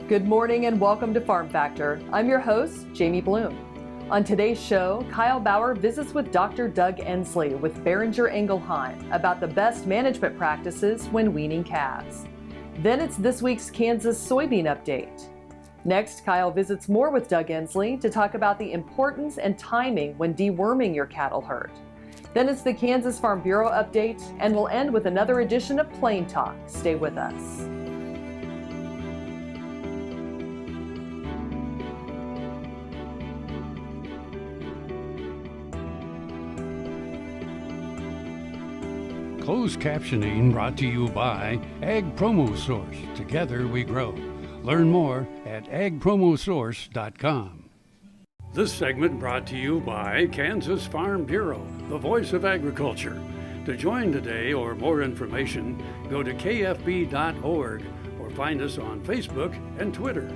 Good morning and welcome to Farm Factor. I'm your host, Jamie Bloom. On today's show, Kyle Bauer visits with Dr. Doug Ensley with Boehringer Ingelheim about the best management practices when weaning calves. Then it's this week's Kansas Soybean update. Next, Kyle visits more with Doug Ensley to talk about the importance and timing when deworming your cattle herd. Then it's the Kansas Farm Bureau update, and we'll end with another edition of Plain Talk. Stay with us. Closed captioning brought to you by Ag Promo Source. Together we grow. Learn more at agpromosource.com. This segment brought to you by Kansas Farm Bureau, the voice of agriculture. To join today or more information, go to kfb.org or find us on Facebook and Twitter.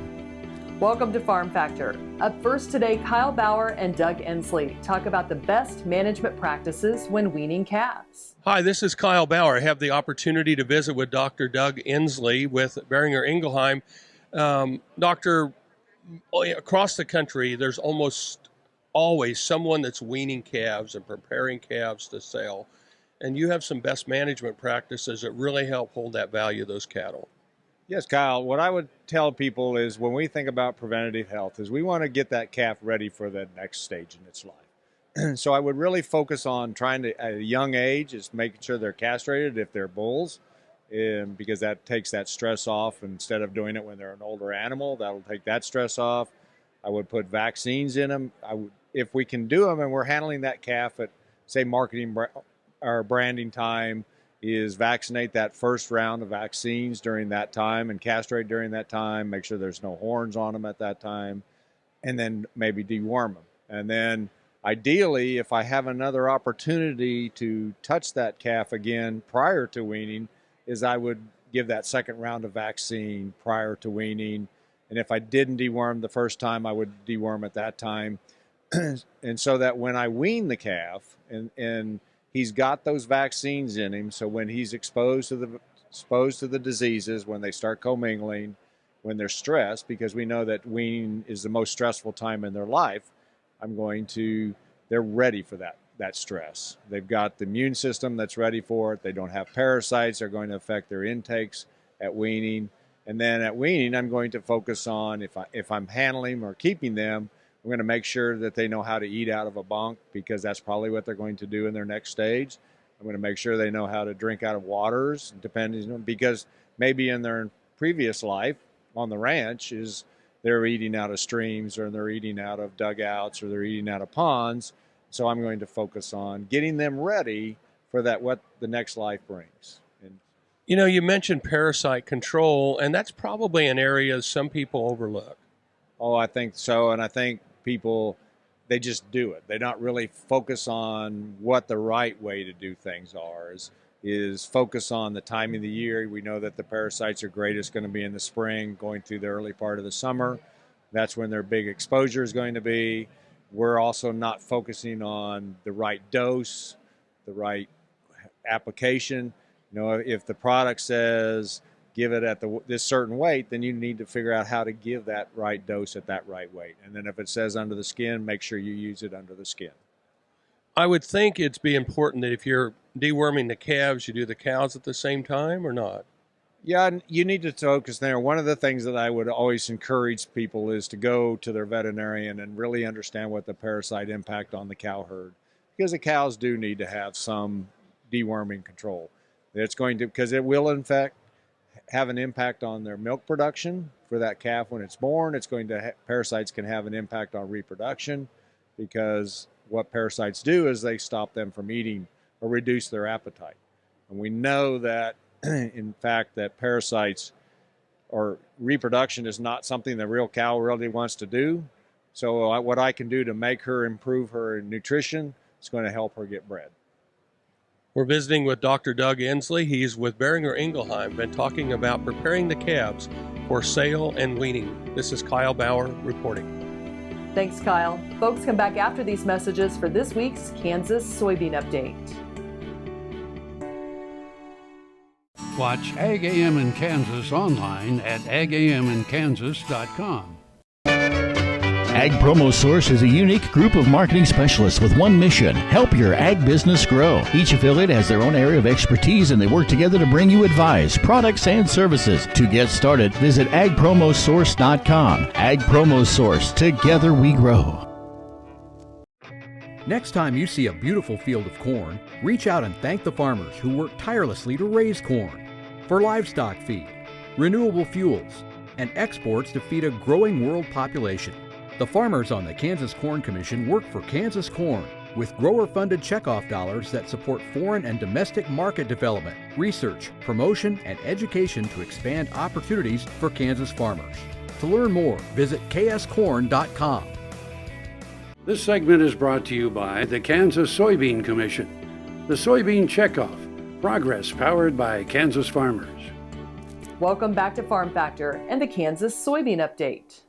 Welcome to Farm Factor. Up first today, Kyle Bauer and Doug Ensley talk about the best management practices when weaning calves. Hi, this is Kyle Bauer. I have the opportunity to visit with Dr. Doug Ensley with Boehringer Ingelheim. Doctor, across the country, there's almost always someone that's weaning calves and preparing calves to sell. And you have some best management practices that really help hold that value of those cattle. Yes, Kyle, what I would tell people is when we think about preventative health is we want to get that calf ready for the next stage in its life. So I would really focus on trying to, at a young age, is making sure they're castrated if they're bulls, because that takes that stress off. Instead of doing it when they're an older animal, that'll take that stress off. I would put vaccines in them. If we can do them and we're handling that calf at, say, marketing or branding time, is vaccinate that first round of vaccines during that time and castrate during that time, make sure there's no horns on them at that time, and then maybe deworm them. And then ideally, if I have another opportunity to touch that calf again prior to weaning, is I would give that second round of vaccine prior to weaning. And if I didn't deworm the first time, I would deworm at that time. And so that when I wean the calf and he's got those vaccines in him, so when he's exposed to the diseases, when they start commingling, when they're stressed, because we know that weaning is the most stressful time in their life, they're ready for that stress. They've got the immune system that's ready for it. They don't have parasites that are going to affect their intakes at weaning. And then at weaning, I'm going to focus on, if I'm handling or keeping them, I'm going to make sure that they know how to eat out of a bunk, because that's probably what they're going to do in their next stage. I'm going to make sure they know how to drink out of waters, because maybe in their previous life on the ranch is they're eating out of streams, or they're eating out of dugouts, or they're eating out of ponds. So I'm going to focus on getting them ready for what the next life brings. And, you mentioned parasite control, and that's probably an area some people overlook. Oh, I think so. And I think people, they just do it. They don't really focus on what the right way to do things are, is focus on the time of the year. We know that the parasites are greatest going to be in the spring, going through the early part of the summer. That's when their big exposure is going to be. We're also not focusing on the right dose, the right application. If the product says give it at this certain weight, then you need to figure out how to give that right dose at that right weight. And then if it says under the skin, make sure you use it under the skin. I would think it'd be important that if you're deworming the calves, you do the cows at the same time, or not? Yeah, you need to focus there. One of the things that I would always encourage people is to go to their veterinarian and really understand what the parasite impact on the cow herd, because the cows do need to have some deworming control. Because it will have an impact on their milk production for that calf when it's born. It's going to parasites can have an impact on reproduction, because what parasites do is they stop them from eating or reduce their appetite. And we know that, in fact, that parasites or reproduction is not something the real cow really wants to do. So what I can do to make her improve her nutrition is going to help her get bred. We're visiting with Dr. Doug Ensley. He's with Boehringer Ingelheim, been talking about preparing the calves for sale and weaning. This is Kyle Bauer reporting. Thanks, Kyle. Folks, come back after these messages for this week's Kansas Soybean Update. Watch Ag AM in Kansas online at agaminkansas.com. Ag Promo Source is a unique group of marketing specialists with one mission: help your ag business grow. Each affiliate has their own area of expertise, and they work together to bring you advice, products, and services. To get started, visit agpromosource.com. Ag Promo Source. Together we grow. Next time you see a beautiful field of corn, reach out and thank the farmers who work tirelessly to raise corn for livestock feed, renewable fuels, and exports to feed a growing world population. The farmers on the Kansas Corn Commission work for Kansas Corn with grower-funded checkoff dollars that support foreign and domestic market development, research, promotion, and education to expand opportunities for Kansas farmers. To learn more, visit kscorn.com. This segment is brought to you by the Kansas Soybean Commission. The Soybean Checkoff, progress powered by Kansas farmers. Welcome back to Farm Factor and the Kansas Soybean Update.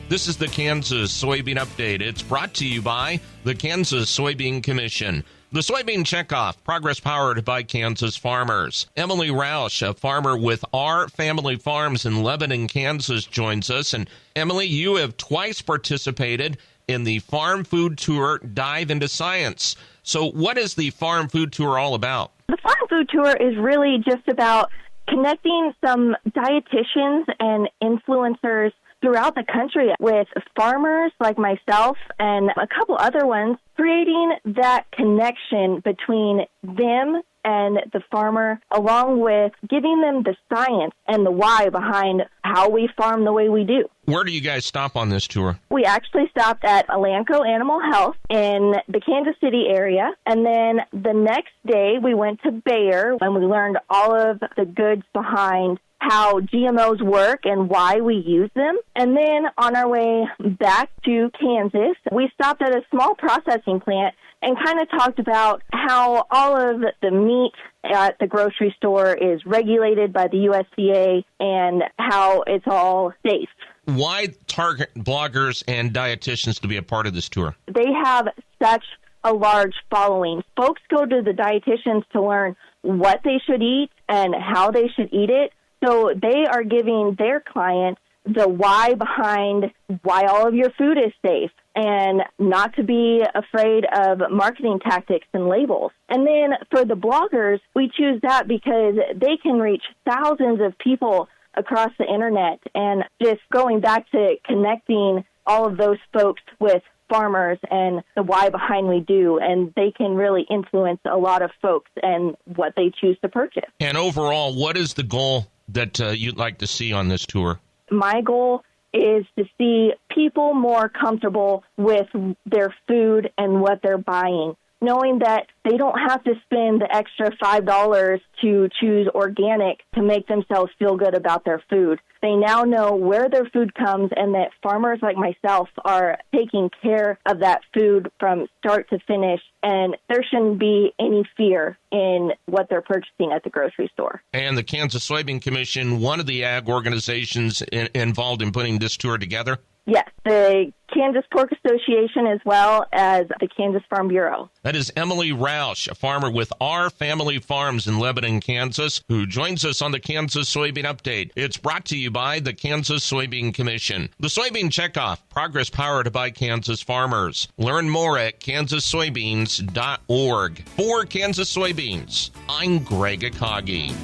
This is the Kansas Soybean Update. It's brought to you by the Kansas Soybean Commission. The Soybean Checkoff, progress powered by Kansas farmers. Emily Roush, a farmer with Our Family Farms in Lebanon, Kansas, joins us. And Emily, you have twice participated in the Farm Food Tour Dive into Science. So what is the Farm Food Tour all about? The Farm Food Tour is really just about connecting some dietitians and influencers throughout the country with farmers like myself and a couple other ones, creating that connection between them and the farmer, along with giving them the science and the why behind how we farm the way we do. Where do you guys stop on this tour? We actually stopped at Elanco Animal Health in the Kansas City area, and then the next day we went to Bayer and we learned all of the goods behind how GMOs work and why we use them. And then on our way back to Kansas, we stopped at a small processing plant and kind of talked about how all of the meat at the grocery store is regulated by the USDA and how it's all safe. Why target bloggers and dietitians to be a part of this tour? They have such a large following. Folks go to the dietitians to learn what they should eat and how they should eat it. So they are giving their clients the why behind why all of your food is safe and not to be afraid of marketing tactics and labels. And then for the bloggers, we choose that because they can reach thousands of people across the internet, and just going back to connecting all of those folks with farmers and the why behind we do, and they can really influence a lot of folks and what they choose to purchase. And overall, what is the goal that you'd like to see on this tour? My goal is to see people more comfortable with their food and what they're buying, knowing that they don't have to spend the extra $5 to choose organic to make themselves feel good about their food. They now know where their food comes and that farmers like myself are taking care of that food from start to finish, and there shouldn't be any fear in what they're purchasing at the grocery store. And the Kansas Soybean Commission, one of the ag organizations involved in putting this tour together? Yes, the Kansas Pork Association as well as the Kansas Farm Bureau. That is Emily Roush, a farmer with Our Family Farms in Lebanon, Kansas, who joins us on the Kansas Soybean Update. It's brought to you by the Kansas Soybean Commission. The Soybean Checkoff, progress powered by Kansas farmers. Learn more at kansassoybeans.org. For Kansas Soybeans, I'm Greg Akagi.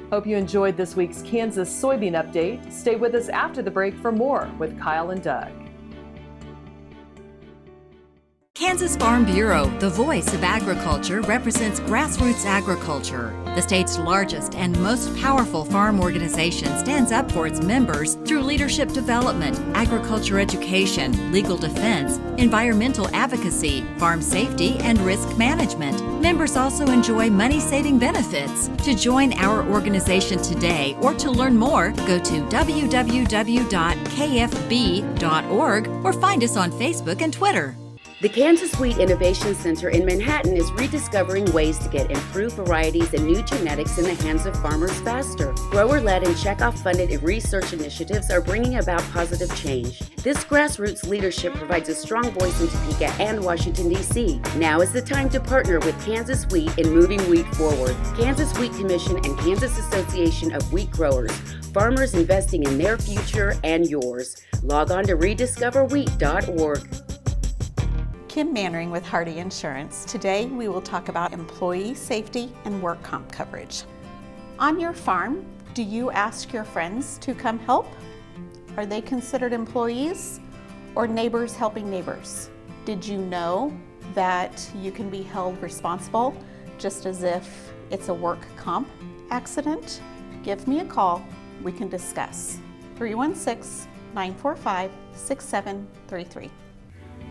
Hope you enjoyed this week's Kansas Soybean Update. Stay with us after the break for more with Kyle and Doug. Kansas Farm Bureau, the voice of agriculture, represents grassroots agriculture. The state's largest and most powerful farm organization stands up for its members through leadership development, agriculture education, legal defense, environmental advocacy, farm safety, and risk management. Members also enjoy money-saving benefits. To join our organization today or to learn more, go to www.kfb.org or find us on Facebook and Twitter. The Kansas Wheat Innovation Center in Manhattan is rediscovering ways to get improved varieties and new genetics in the hands of farmers faster. Grower-led and checkoff-funded research initiatives are bringing about positive change. This grassroots leadership provides a strong voice in Topeka and Washington, D.C. Now is the time to partner with Kansas Wheat in moving wheat forward. Kansas Wheat Commission and Kansas Association of Wheat Growers. Farmers investing in their future and yours. Log on to rediscoverwheat.org. Kim Mannering with Hardy Insurance. Today we will talk about employee safety and work comp coverage. On your farm, do you ask your friends to come help? Are they considered employees or neighbors helping neighbors? Did you know that you can be held responsible just as if it's a work comp accident? Give me a call, we can discuss. 316-945-6733.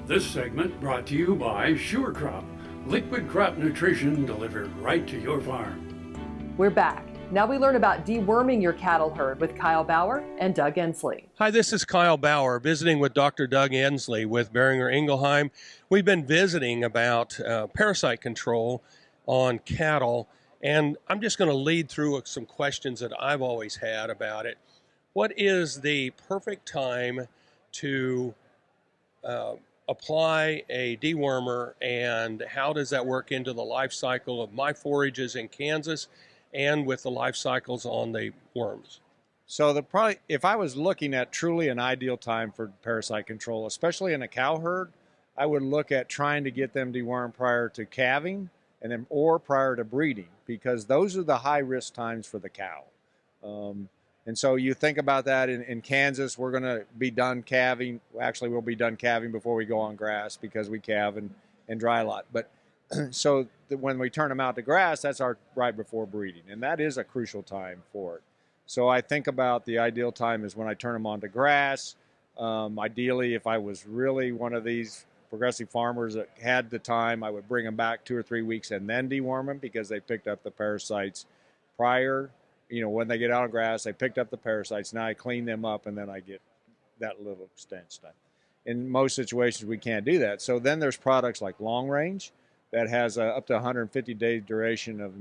This segment brought to you by Sure Crop, liquid crop nutrition delivered right to your farm. We're back. Now we learn about deworming your cattle herd with Kyle Bauer and Doug Ensley. Hi, this is Kyle Bauer visiting with Dr. Doug Ensley with Boehringer Ingelheim. We've been visiting about parasite control on cattle, and I'm just going to lead through some questions that I've always had about it. What is the perfect time to apply a dewormer, and how does that work into the life cycle of my forages in Kansas and with the life cycles on the worms? So if I was looking at truly an ideal time for parasite control, especially in a cow herd, I would look at trying to get them dewormed prior to calving or prior to breeding, because those are the high risk times for the cow. And so you think about that in Kansas, we're going to be done calving. Actually, we'll be done calving before we go on grass because we calve and dry lot. But so when we turn them out to grass, that's right before breeding. And that is a crucial time for it. So I think about the ideal time is when I turn them onto grass. Ideally, if I was really one of these progressive farmers that had the time, I would bring them back 2 or 3 weeks and then deworm them because they picked up the parasites prior. When they get out of grass, they picked up the parasites. Now I clean them up, and then I get that little stench done. In most situations, we can't do that. So then there's products like Long Range that has up to 150-day duration of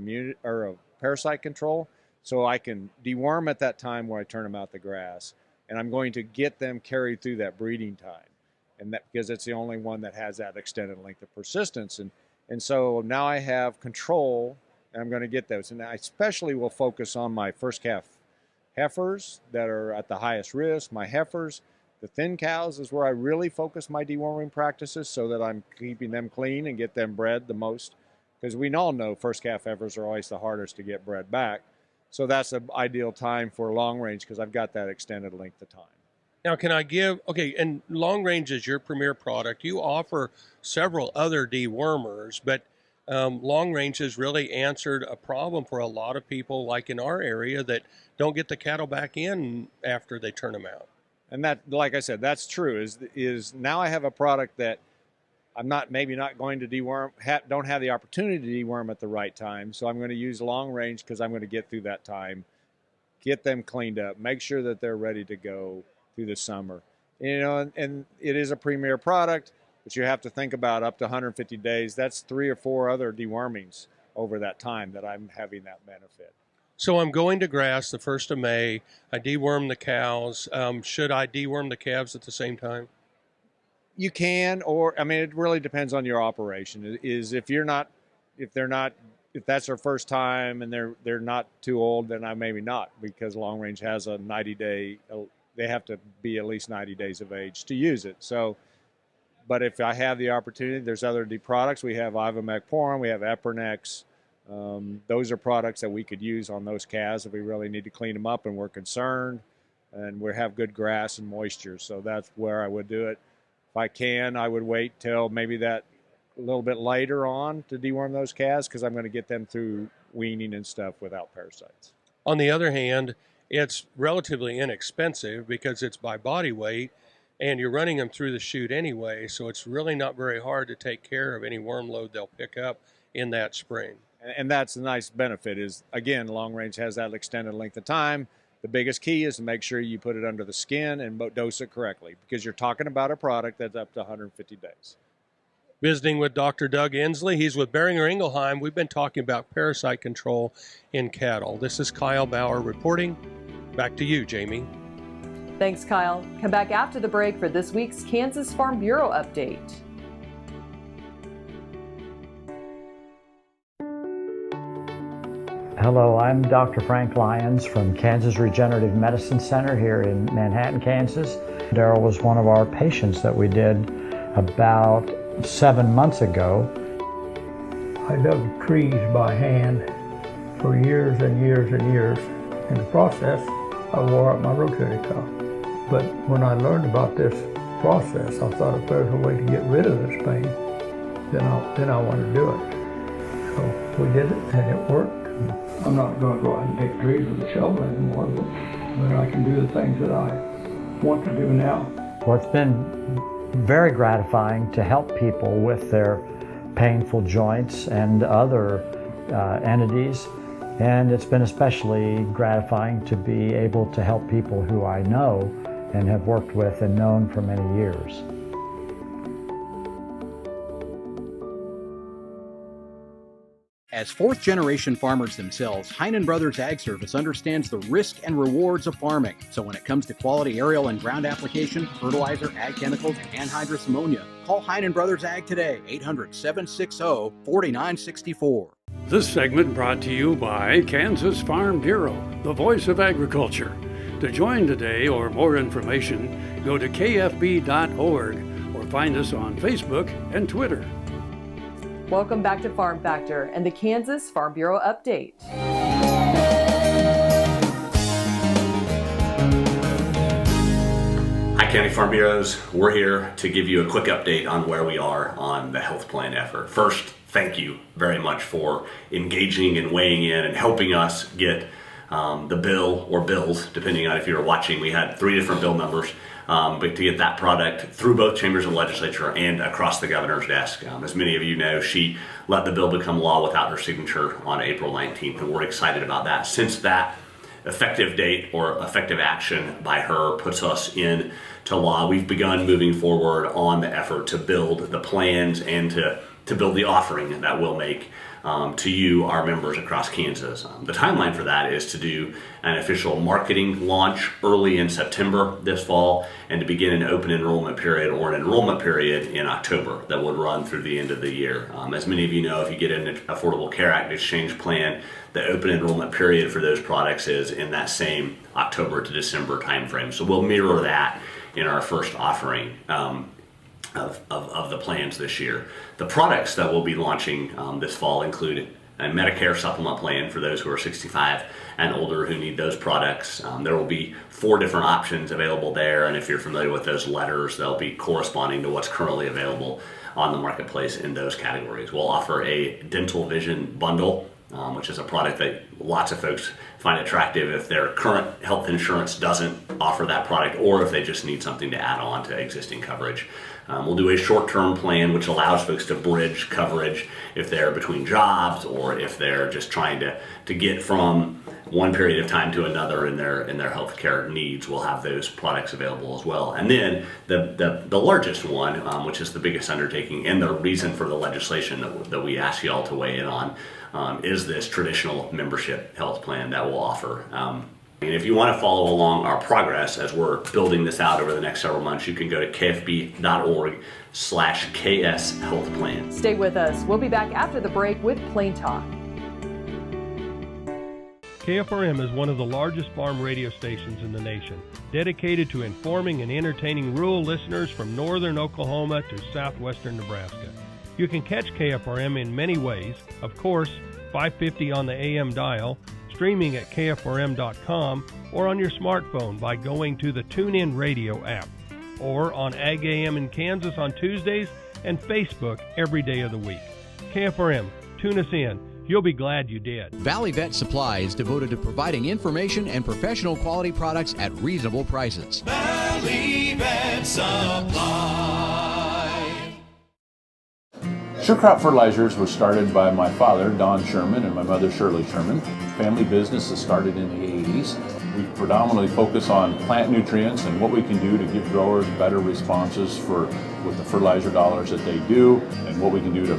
of parasite control. So I can deworm at that time where I turn them out the grass, and I'm going to get them carried through that breeding time, and that because it's the only one that has that extended length of persistence. And so now I have control. And I'm going to get those. And I especially will focus on my first calf heifers that are at the highest risk, my heifers. The thin cows is where I really focus my deworming practices so that I'm keeping them clean and get them bred the most. Because we all know first calf heifers are always the hardest to get bred back. So that's an ideal time for long range because I've got that extended length of time. Now, can I and Long Range is your premier product. You offer several other dewormers, but Long Range has really answered a problem for a lot of people, like in our area, that don't get the cattle back in after they turn them out. And that, like I said, that's true. Is now I have a product that I'm maybe not going to deworm, don't have the opportunity to deworm at the right time. So I'm going to use Long Range because I'm going to get through that time, get them cleaned up, make sure that they're ready to go through the summer. And it is a premier product. But you have to think about up to 150 days. That's 3 or 4 other dewormings over that time that I'm having that benefit. So I'm going to grass the 1st of May. I deworm the cows. Should I deworm the calves at the same time? You can, it really depends on your operation. If that's their first time and they're not too old, then I maybe not, because Long Range has a 90-day. They have to be at least 90 days of age to use it. So. But if I have the opportunity, there's other products. We have Ivomecporin, we have Epernex. Those are products that we could use on those calves if we really need to clean them up and we're concerned and we have good grass and moisture. So that's where I would do it. If I can, I would wait till maybe that a little bit later on to deworm those calves because I'm going to get them through weaning and stuff without parasites. On the other hand, it's relatively inexpensive because it's by body weight. And you're running them through the chute anyway, so it's really not very hard to take care of any worm load they'll pick up in that spring. And that's the nice benefit is, again, Long Range has that extended length of time. The biggest key is to make sure you put it under the skin and dose it correctly because you're talking about a product that's up to 150 days. Visiting with Dr. Doug Ensley. He's with Boehringer Ingelheim. We've been talking about parasite control in cattle. This is Kyle Bauer reporting. Back to you, Jamie. Thanks, Kyle. Come back after the break for this week's Kansas Farm Bureau update. Hello, I'm Dr. Frank Lyons from Kansas Regenerative Medicine Center here in Manhattan, Kansas. Daryl was one of our patients that we did about 7 months ago. I dug trees by hand for years and years and years. In the process, I wore out my rotator cuff. But when I learned about this process, I thought if there's a way to get rid of this pain, then I want to do it. So we did it and it worked. I'm not going to go out and take trees with a shovel anymore, but I can do the things that I want to do now. Well, it's been very gratifying to help people with their painful joints and other entities. And it's been especially gratifying to be able to help people who I know and have worked with and known for many years. As fourth-generation farmers themselves, Heinen Brothers Ag Service understands the risk and rewards of farming. So when it comes to quality aerial and ground application, fertilizer, ag chemicals, and anhydrous ammonia, call Heinen Brothers Ag today, 800-760-4964. This segment brought to you by Kansas Farm Bureau, the voice of agriculture. To join today or more information, go to kfb.org or find us on Facebook and Twitter. Welcome back to Farm Factor and the Kansas Farm Bureau update. Hi, County Farm Bureaus. We're here to give you a quick update on where we are on the health plan effort. First, thank you very much for engaging and weighing in and helping us get the bill or bills, depending on if you were watching. We had 3 different bill numbers, but to get that product through both chambers of the legislature and across the governor's desk. As many of you know, she let the bill become law without her signature on April 19th, and we're excited about that. Since that effective date or effective action by her puts us into law, we've begun moving forward on the effort to build the plans and to build the offering that we'll make to you, our members across Kansas. The timeline for that is to do an official marketing launch early in September this fall and to begin an open enrollment period or an enrollment period in October that would run through the end of the year. As many of you know, if you get an Affordable Care Act exchange plan, the open enrollment period for those products is in that same October to December timeframe. So we'll mirror that in our first offering of the plans this year. The products that we'll be launching this fall include a Medicare supplement plan for those who are 65 and older who need those products. There will be 4 different options available there, and if you're familiar with those letters, they'll be corresponding to what's currently available on the marketplace in those categories. We'll offer a dental vision bundle, which is a product that lots of folks find attractive if their current health insurance doesn't offer that product or if they just need something to add on to existing coverage. We'll do a short-term plan which allows folks to bridge coverage if they're between jobs or if they're just trying to get from one period of time to another in their healthcare needs. We'll have those products available as well. And then the largest one, which is the biggest undertaking and the reason for the legislation that we ask y'all to weigh in on, is this traditional membership health plan that we'll offer. And if you want to follow along our progress as we're building this out over the next several months, you can go to kfb.org/KS Health Plan. Stay with us. We'll be back after the break with Plain Talk. KFRM is one of the largest farm radio stations in the nation, dedicated to informing and entertaining rural listeners from northern Oklahoma to southwestern Nebraska. You can catch KFRM in many ways. Of course, 550 on the AM dial, streaming at kfrm.com, or on your smartphone by going to the TuneIn Radio app, or on Ag AM in Kansas on Tuesdays and Facebook every day of the week. KFRM, tune us in. You'll be glad you did. Valley Vet Supply is devoted to providing information and professional quality products at reasonable prices. Valley Vet Supply. Sure Crop Fertilizers was started by my father, Don Sherman, and my mother, Shirley Sherman. Family business that started in the 80s. We predominantly focus on plant nutrients and what we can do to give growers better responses with the fertilizer dollars that they do, and what we can do to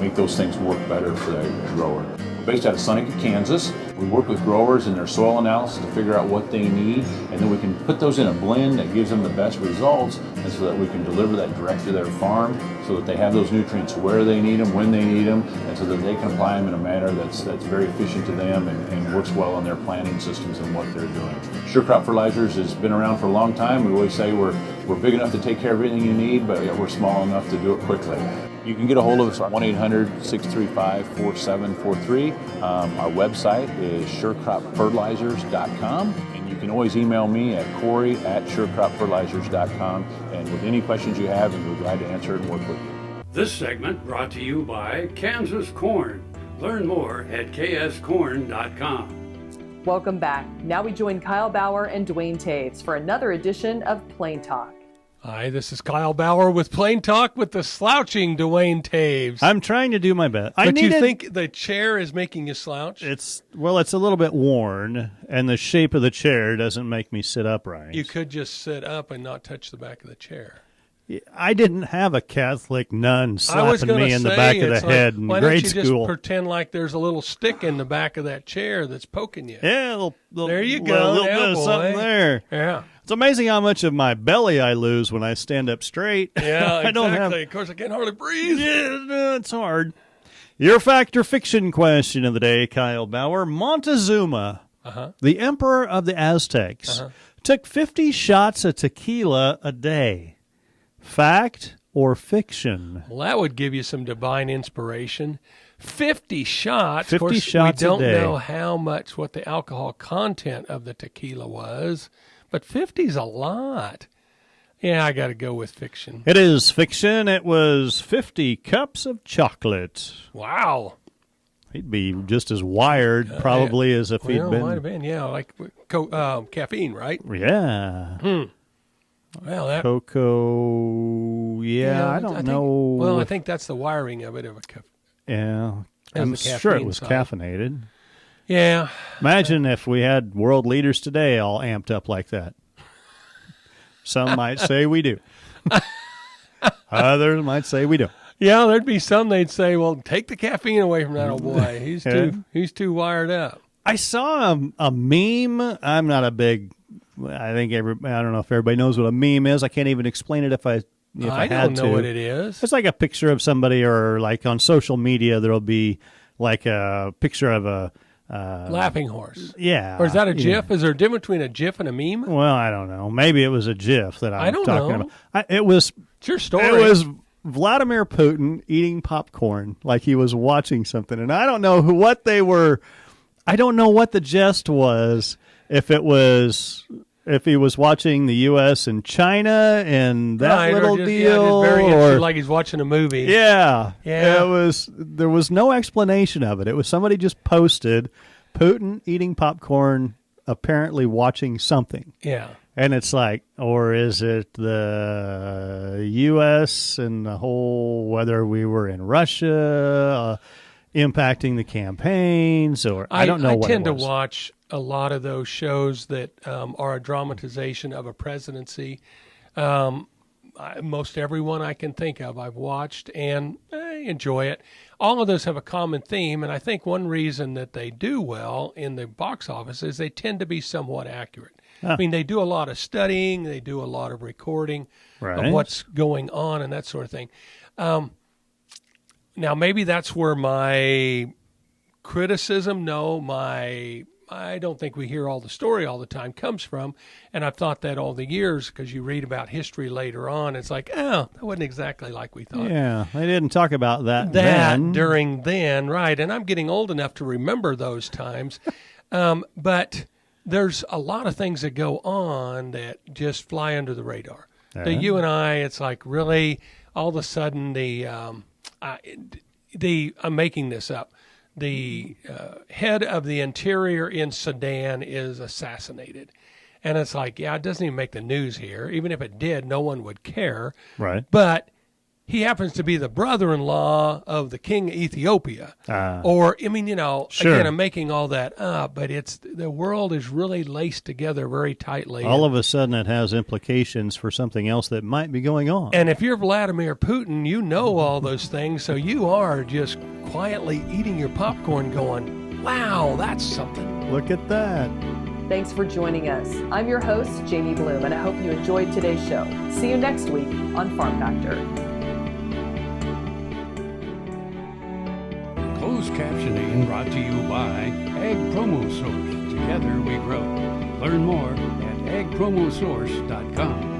make those things work better for the grower. We're based out of Seneca, Kansas. We work with growers in their soil analysis to figure out what they need, and then we can put those in a blend that gives them the best results, and so that we can deliver that direct to their farm so that they have those nutrients where they need them, when they need them, and so that they can apply them in a manner that's very efficient to them and works well in their planting systems and what they're doing. Sure Crop Fertilizers has been around for a long time. We always say we're big enough to take care of everything you need, but we're small enough to do it quickly. You can get a hold of us at 1-800-635-4743. Our website is surecropfertilizers.com, and you can always email me at Corey@surecropfertilizers.com, and with any questions you have, we'll be glad to answer it and work with you. This segment brought to you by Kansas Corn. Learn more at kscorn.com. Welcome back. Now we join Kyle Bauer and Duane Toews for another edition of Plain Talk. Hi, this is Kyle Bauer with Plain Talk with the slouching Duane Toews. I'm trying to do my best. But you think the chair is making you slouch? It's a little bit worn, and the shape of the chair doesn't make me sit upright. You could just sit up and not touch the back of the chair. I didn't have a Catholic nun slapping me in the back of the head in grade school. Why don't you just pretend like there's a little stick in the back of that chair that's poking you? Yeah, there you go. A little bit of something there. Yeah. It's amazing how much of my belly I lose when I stand up straight. Yeah, I don't exactly. Of course, I can't hardly breathe. Yeah, no, it's hard. Your fact or fiction question of the day, Kyle Bauer. Montezuma, the emperor of the Aztecs, took 50 shots of tequila a day. Fact or fiction? Well, that would give you some divine inspiration. 50 shots. 50 of course, shots we don't a day. know what the alcohol content of the tequila was, but 50's a lot. Yeah, I got to go with fiction. It is fiction. It was 50 cups of chocolate. Wow. He'd be just as wired probably as if he'd been. Might have been, yeah, like caffeine, right? Yeah. Well, that cocoa. Yeah, I don't know. Well, I think that's the wiring of it. Yeah, I'm sure it was caffeinated. Yeah. Imagine if we had world leaders today all amped up like that. Some might say we do. Others might say we don't. Yeah, there'd be some they'd say, "Well, take the caffeine away from that old boy. He's too wired up." I saw a meme. I'm not a big. I don't know if everybody knows what a meme is. I can't even explain it if I had to. I don't know what it is. It's like a picture of somebody, or like on social media, there'll be like a picture of a laughing horse. Yeah. Or is that a GIF? Is there a difference between a GIF and a meme? Well, I don't know. Maybe it was a GIF that I'm talking about. It was. It's your story. It was Vladimir Putin eating popcorn like he was watching something, and I don't know what they were. I don't know what the jest was. If he was watching the U.S. and China and that little deal, or like he's watching a movie. Yeah. There was no explanation of it. It was somebody just posted Putin eating popcorn, apparently watching something. Yeah. And it's like, or is it the U.S. and the whole, whether we were in Russia, impacting the campaigns, or I don't know what it was. I tend to watch a lot of those shows that are a dramatization of a presidency. Most everyone I can think of I've watched, and I enjoy it. All of those have a common theme, and I think one reason that they do well in the box office is they tend to be somewhat accurate. I mean, they do a lot of studying, they do a lot of recording of what's going on and that sort of thing. Now, maybe that's where my criticism, I don't think we hear all the story all the time comes from, and I've thought that all the years because you read about history later on. It's like, that wasn't exactly like we thought. Yeah, they didn't talk about that during then, right? And I'm getting old enough to remember those times, but there's a lot of things that go on that just fly under the radar. You and I, it's like really all of a sudden I'm making this up. The head of the interior in Sudan is assassinated. And it's like, it doesn't even make the news here. Even if it did, no one would care. Right. But he happens to be the brother-in-law of the king of Ethiopia. Or, I mean, Sure. again, I'm making all that up, but the world is really laced together very tightly. All of a sudden it has implications for something else that might be going on. And if you're Vladimir Putin, you know all those things, so you are just quietly eating your popcorn going, wow, that's something. Look at that. Thanks for joining us. I'm your host, Jamie Bloom, and I hope you enjoyed today's show. See you next week on Farm Factor. Closed captioning brought to you by Ag Promo Source. Together we grow. Learn more at agpromosource.com.